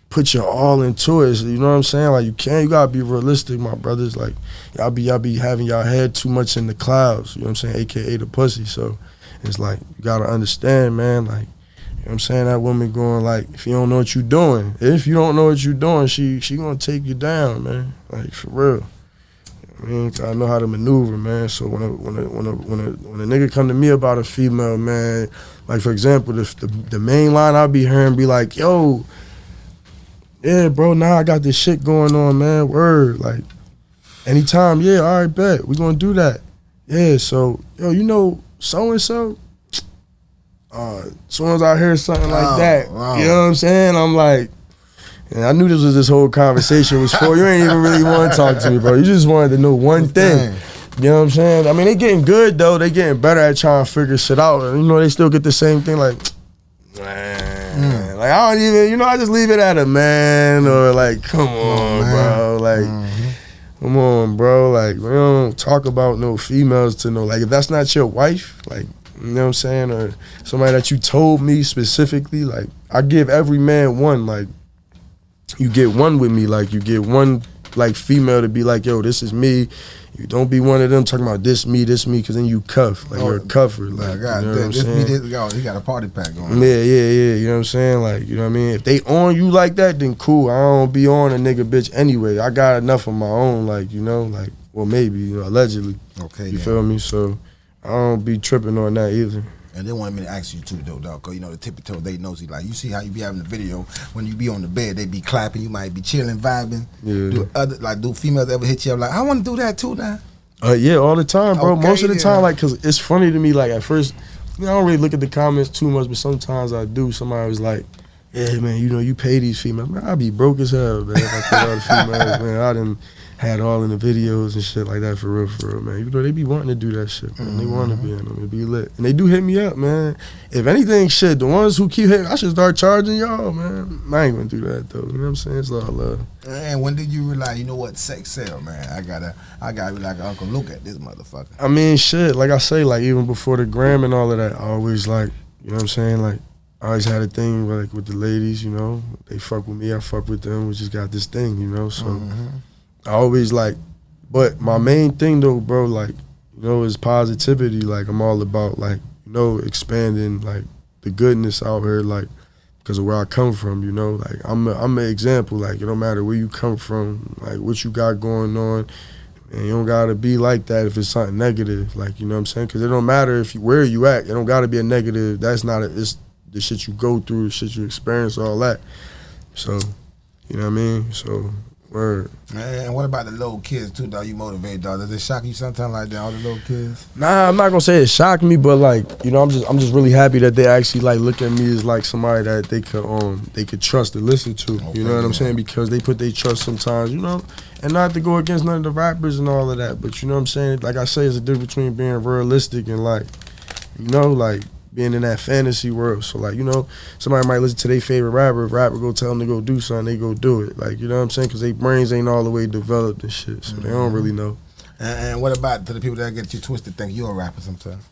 put your all into it. You know what I'm saying? Like you gotta be realistic, my brothers. Like y'all be having y'all head too much in the clouds. You know what I'm saying? AKA the pussy. So it's like you gotta understand, man. Like, you know what I'm saying? That woman going like, if you don't know what you're doing, she gonna take you down, man. Like for real. I mean, I know how to maneuver, man. So when a nigga come to me about a female, man, like for example, the main line I be hearing be like, yo, yeah, bro, now I got this shit going on, man. Word, like, anytime, yeah, all right, bet, we gonna do that. Yeah, so, yo, you know, so-and-so, as soon as I hear something like that, you know what I'm saying? I'm like, and I knew this whole conversation was for. You ain't even really want to talk to me, bro. You just wanted to know one thing. You know what I'm saying? I mean, they getting good, though. They getting better at trying to figure shit out. And, you know, they still get the same thing, like, man, like I don't even, you know, I just leave it at a man or like, come on, bro, like, come on, bro, like we don't talk about no females to know, like if that's not your wife, like, you know what I'm saying, or somebody that you told me specifically, like I give every man one, like you get one with me, like you get one like female to be like, yo, this is me. You don't be one of them talking about this me, because then you cuff. Like, you're a cuffer. Like, God, you know what I'm saying? He got a party pack going. Yeah. You know what I'm saying? Like, you know what I mean? If they on you like that, then cool. I don't be on a nigga bitch anyway. I got enough of my own, like, you know? Like, well, maybe, you know, allegedly. Okay, you feel me? So, I don't be tripping on that either. And they wanted me to ask you too, though, dog, because you know the Tippie Toe, they nosy. Like, you see how you be having the video when you be on the bed, they be clapping, you might be chilling, vibing. Yeah. Do females ever hit you up like, I want to do that too now? Yeah, all the time, bro. Okay, most of the time, like, cause it's funny to me. Like at first, you know, I don't really look at the comments too much, but sometimes I do. Somebody was like, "Yeah, man, you know, you pay these females." Man, I be broke as hell, man. If I pay all the females, man, I done had all in the videos and shit like that for real, man. You know, they be wanting to do that shit, man. They want to be in them, it be lit, and they do hit me up, man. If anything, shit, the ones who keep hitting, I should start charging y'all, man. I ain't gonna do that though. You know what I'm saying? It's all love. And when did you realize, you know what, sex sell, man? I gotta be like Uncle Luke at this motherfucker. I mean, shit, like I say, like even before the gram and all of that, I always like, you know what I'm saying, like I always had a thing like with the ladies, you know, they fuck with me, I fuck with them. We just got this thing, you know. So I always like, but my main thing though, bro, like, you know, is positivity. Like I'm all about like, you know, expanding like the goodness out here, like, because of where I come from, you know. Like I'm an example. Like it don't matter where you come from, like what you got going on, and you don't gotta be like that if it's something negative. Like, you know what I'm saying? Because it don't matter where you at. It don't gotta be a negative. That's not it's the shit you go through, the shit you experience, all that. So, you know what I mean? So. Word. And what about the little kids too, dog? You motivate, dog. Does it shock you sometimes like that, all the little kids? Nah, I'm not gonna say it shocked me, but like, you know, I'm just really happy that they actually like look at me as like somebody that they could trust and listen to. Okay, you know what I'm saying? Because they put their trust sometimes, you know, and not to go against none of the rappers and all of that, but you know what I'm saying? Like I say, it's a difference between being realistic and like, you know, like being in that fantasy world. So like, you know, somebody might listen to their favorite rapper. If rapper go tell them to go do something, they go do it. Like, you know what I'm saying? Because their brains ain't all the way developed and shit. So they don't really know. And what about to the people that get you twisted, think you're a rapper sometimes?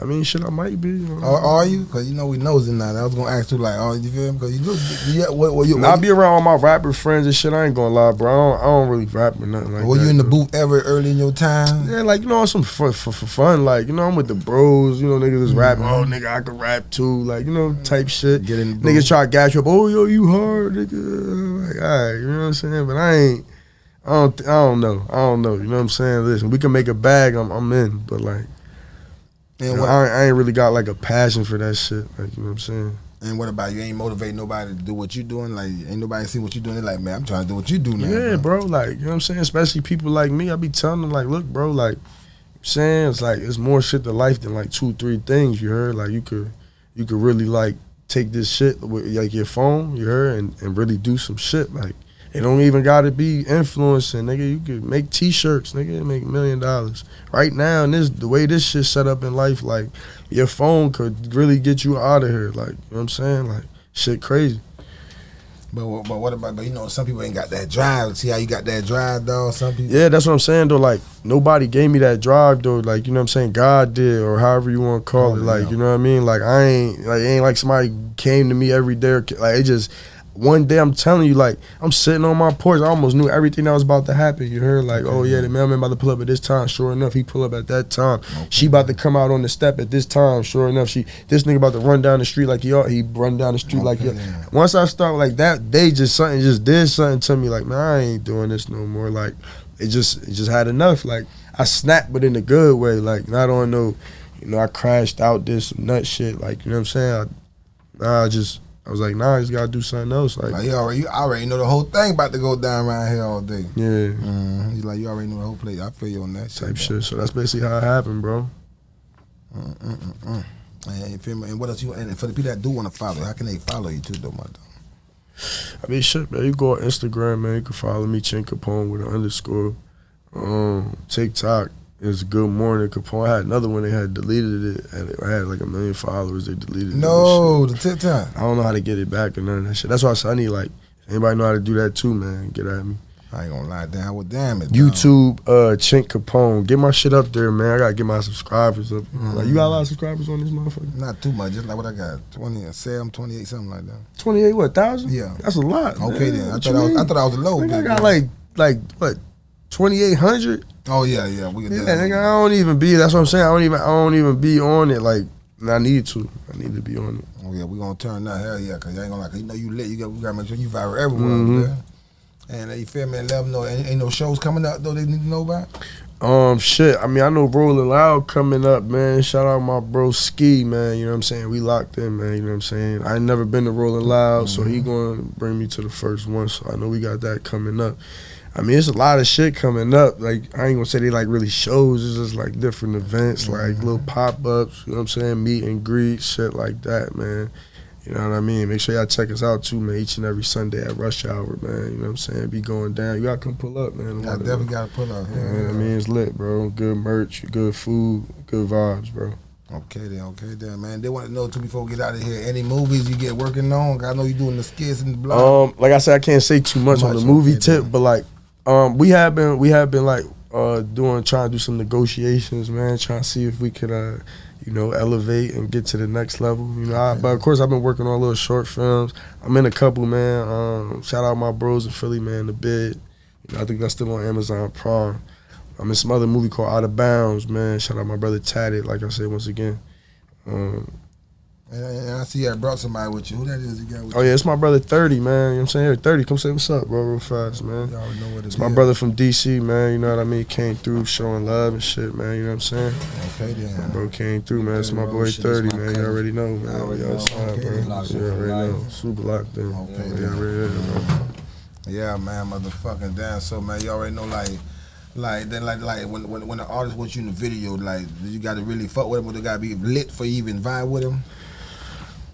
I mean, shit, I might be. You know? Are you? Because you know we nosing now. I was gonna ask you like, oh, you feel me? Because you look. I be around all my rapper friends and shit. I ain't gonna lie, bro. I don't really rap or nothing like that. Were you in the booth ever early in your time? Yeah, like, you know, some for fun. Like, you know, I'm with the bros. You know, niggas is rapping. Oh, nigga, I can rap too. Like, you know, type shit. Get in the booth. Niggas try to gas you up. Oh, yo, you hard, nigga. Like, all right, you know what I'm saying? But I don't know. You know what I'm saying? Listen, we can make a bag. I'm in. But like. You know, I ain't really got like a passion for that shit, like, you know what I'm saying? And what about you? Ain't motivating nobody to do what you doing? Like, ain't nobody see what you doing? They're like, man, I'm trying to do what you do now. Yeah, bro, like, you know what I'm saying? Especially people like me, I be telling them like, look, bro, like, I'm saying, it's like, it's more shit to life than like 2-3 things, you heard? Like, you could really like take this shit with like your phone, you heard, and really do some shit. Like, it don't even gotta be influencing, nigga. You could make t-shirts, nigga, make $1 million. Right now, and the way this shit set up in life, like, your phone could really get you out of here. Like, you know what I'm saying? Like, shit crazy. But what about, you know, some people ain't got that drive. See how you got that drive, dog? Some people. Yeah, that's what I'm saying, though. Like, nobody gave me that drive, though. Like, you know what I'm saying? God did, or however you want to call it. Like, you know what I mean? Like, it ain't like somebody came to me every day. Like, it just, one day, I'm telling you, like, I'm sitting on my porch. I almost knew everything that was about to happen. You heard, like, oh, yeah, the mailman about to pull up at this time. Sure enough, he pull up at that time. Okay. She about to come out on the step at this time. Sure enough, this nigga about to run down the street like he run down the street like he. Once I start like that, they just did something to me. Like, man, I ain't doing this no more. Like, it just had enough. Like, I snapped, but in a good way. Like, not on no, I crashed out, did some nut shit. Like, you know what I'm saying? I was like, nah, I just gotta do something else. Like you already know the whole thing about to go down around here all day. Yeah. He's like, you already know the whole place. I feel you on that type shit. So that's basically how it happened, bro. And you feel me? And what else and for the people that do want to follow, how can they follow you too, though, my dog? I mean, shit, man. You go on Instagram, man. You can follow me, Chink Capone with an _. TikTok is Good Morning Capone. I had another one, they had deleted it. I had like 1 million followers, they deleted it. No, the TikTok. I don't know how to get it back or none of that shit. That's why I said I need, like, anybody know how to do that too, man, get at me. I ain't gonna lie, damn it. YouTube, Chink Capone. Get my shit up there, man. I gotta get my subscribers up. Like, you got a lot of subscribers on this motherfucker? Not too much, just like what I got. 28, something like that. 28, what, 1,000? Yeah. That's a lot. Okay, man. then. I thought I was a low. I got like what, 2,800? Oh yeah. We can nigga, I don't even be. That's what I'm saying. I don't even be on it. Like, I need to be on it. Oh yeah, we gonna turn that. Hell yeah, cause you ain't gonna like. You know you lit. We gotta make sure you viral everywhere, man. And you feel me? And let them know. Ain't no shows coming up though. They need to know about. Shit. I mean, I know Rolling Loud coming up, man. Shout out my bro Ski, man. You know what I'm saying? We locked in, man. You know what I'm saying? I ain't never been to Rolling Loud, so he gonna bring me to the first one. So I know we got that coming up. I mean, it's a lot of shit coming up. Like, I ain't gonna say they like really shows. It's just like different events, like little pop-ups, you know what I'm saying? Meet and greet, shit like that, man. You know what I mean? Make sure y'all check us out too, man, each and every Sunday at rush hour, man. You know what I'm saying? Be going down. You gotta come pull up, man. I definitely gotta pull up. Yeah, I mean, it's lit, bro. Good merch, good food, good vibes, bro. Okay then, man. They want to know too before we get out of here. Any movies you get working on? I know you doing the skits and the blog. Like I said, I can't say too much on the movie tip, but like, we have been like trying to do some negotiations, man. Trying to see if we could, elevate and get to the next level. But of course I've been working on little short films. I'm in a couple, man. Shout out my bros in Philly, man. The Bid. I think that's still on Amazon Prime. I'm in some other movie called Out of Bounds, man. Shout out my brother Tatted, like I said once again. And I see I brought somebody with you. Who that is you got with you? Oh, yeah, it's my brother 30, man. You know what I'm saying? Here, 30, come say what's up, bro, real fast, man. Y'all know what it is. It's my brother from D.C., man. You know what I mean? Came through showing love and shit, man. You know what I'm saying? Okay, then. My bro came through, man. It's my boy 30, man. You already know, man. We outside, bro. You already know. Super locked in. Okay, you already know, bro. Yeah, man, motherfucking damn. So, man, you already know, like when the artist wants you in the video, like, you got to really fuck with him, or they got to be lit for you even vibe with him?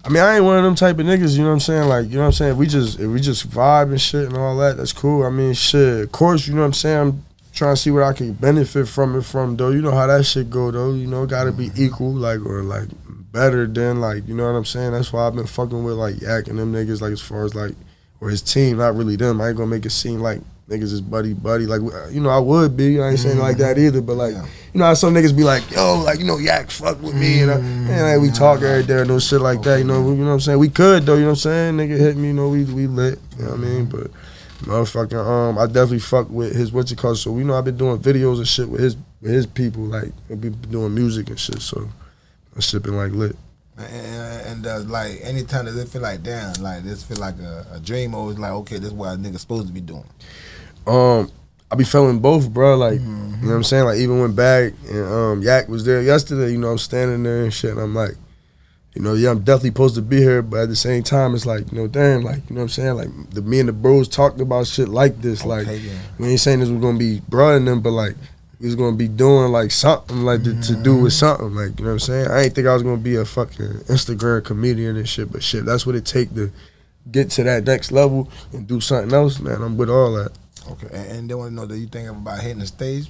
I mean, I ain't one of them type of niggas, you know what I'm saying? Like, you know what I'm saying? If we just vibe and shit and all that, that's cool. I mean, shit, of course, you know what I'm saying? I'm trying to see what I can benefit from though. You know how that shit go, though. You know, it got to be equal, like, or, like, better than, like, you know what I'm saying? That's why I've been fucking with, like, Yak and them niggas, like, as far as, like, or his team, not really them. I ain't gonna make it seem like niggas is buddy. Like, you know, I would be. I ain't saying like that either. But like, you know how some niggas be like, yo, like, you know, Yak fuck with me. And like, we talk every day and no shit like that. You know what I'm saying? We could though. You know what I'm saying? Nigga hit me. You know, we lit. You know what I mean? But motherfucking, I definitely fuck with his what's it called. So we know I've been doing videos and shit with his people. Like, we been doing music and shit. So that shit been like lit. And like, anytime does it feel like, damn, like this feel like a dream, or it's like, okay, this is what a nigga supposed to be doing? I be feeling both, bro. Like, you know what I'm saying? Like, even when Bag and Yak was there yesterday, you know, I'm standing there and shit, and I'm like, you know, yeah, I'm definitely supposed to be here, but at the same time, it's like, you know, damn, like, you know what I'm saying? Like, me and the bros talked about shit like this. Okay, like, we ain't saying this was gonna be bro and them, but like, we was gonna be doing like something like to do with something, like, you know what I'm saying? I ain't think I was gonna be a fucking Instagram comedian and shit, but shit, that's what it take to get to that next level and do something else, man. I'm with all that. Okay, and they want to know that you think about hitting the stage?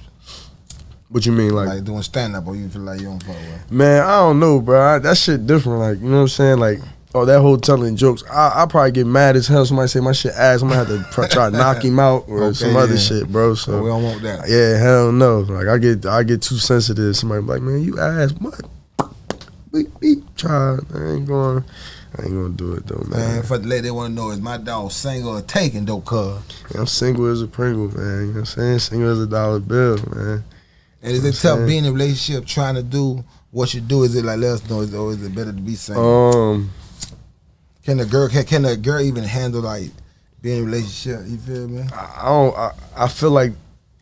What you mean, like doing stand up, or you feel like you don't fuck with? Man, I don't know, bro. That shit different, like, you know what I'm saying? Like, oh, that whole telling jokes, I probably get mad as hell. Somebody say my shit ass, I'm gonna have to try to knock him out or some other shit, bro. So we don't want that. Yeah, hell no. Like, I get too sensitive. Somebody be like, man, you ass, what? Beep, try. I ain't going. I ain't gonna do it though, man. Man, for the lady they want to know, is my dog single or taking though, cuz? I'm single as a Pringle, man. You know what I'm saying? Single as a dollar bill, man. And is it tough being in a relationship trying to do what you do? Is it like, let us know, or is it better to be single? Can a girl even handle like being in a relationship? You feel me? I feel like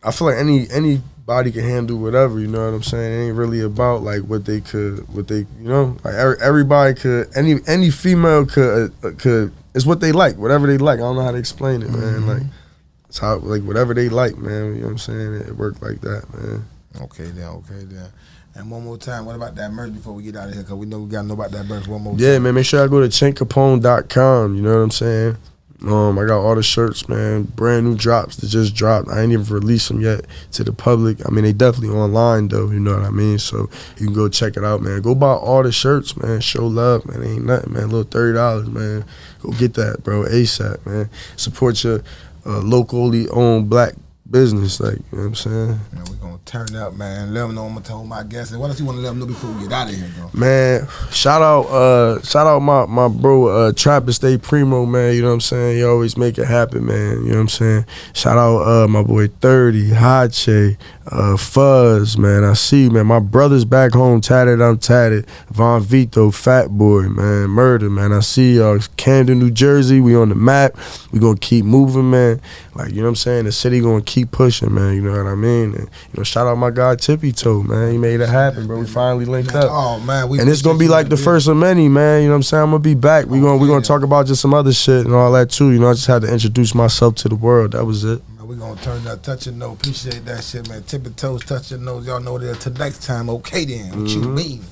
anybody can handle whatever, you know what I'm saying? It ain't really about like what they you know, like everybody could, any female could, it's what they like, whatever they like. I don't know how to explain it, man. Like, it's how, like, whatever they like, man, you know what I'm saying? It worked like that, man. Okay then. And one more time, what about that merch before we get out of here? Because we know we got to know about that merch one more time. Yeah, man, make sure I go to chinkcapone.com, you know what I'm saying? I got all the shirts, man, brand new drops that just dropped. I ain't even released them yet to the public. I mean, they definitely online, though, you know what I mean? So you can go check it out, man. Go buy all the shirts, man. Show love, man. Ain't nothing, man. A little $30, man. Go get that, bro, ASAP, man. Support your locally owned black business, like, you know what I'm saying? Man, we're going to turn up, man. Let them know I'm going to tell my guests. And what else you want to let them know before we get out of here, bro? Man, shout out my bro, Trapper Stay Primo, man, you know what I'm saying? He always make it happen, man, you know what I'm saying? Shout out my boy 30, Hache, Fuzz, man, I see you, man. My brother's back home, tatted, I'm tatted. Von Vito, Fat Boy, man, Murder, man, I see y'all. Camden, New Jersey, we on the map. We gonna keep moving, man. Like, you know what I'm saying? The city gonna keep pushing, man, you know what I mean? And, you know, shout out my guy Tippie Toe, man. He made it happen, bro. We finally linked up. Oh, man. And it's gonna be like the first of many, man. You know what I'm saying? I'm gonna be back. We gonna talk about just some other shit and all that too. You know, I just had to introduce myself to the world. That was it. We're going to turn up, touch your nose. Appreciate that shit, man. Tippy toes, touch your nose. Y'all know that till next time. Okay, then. What you mean?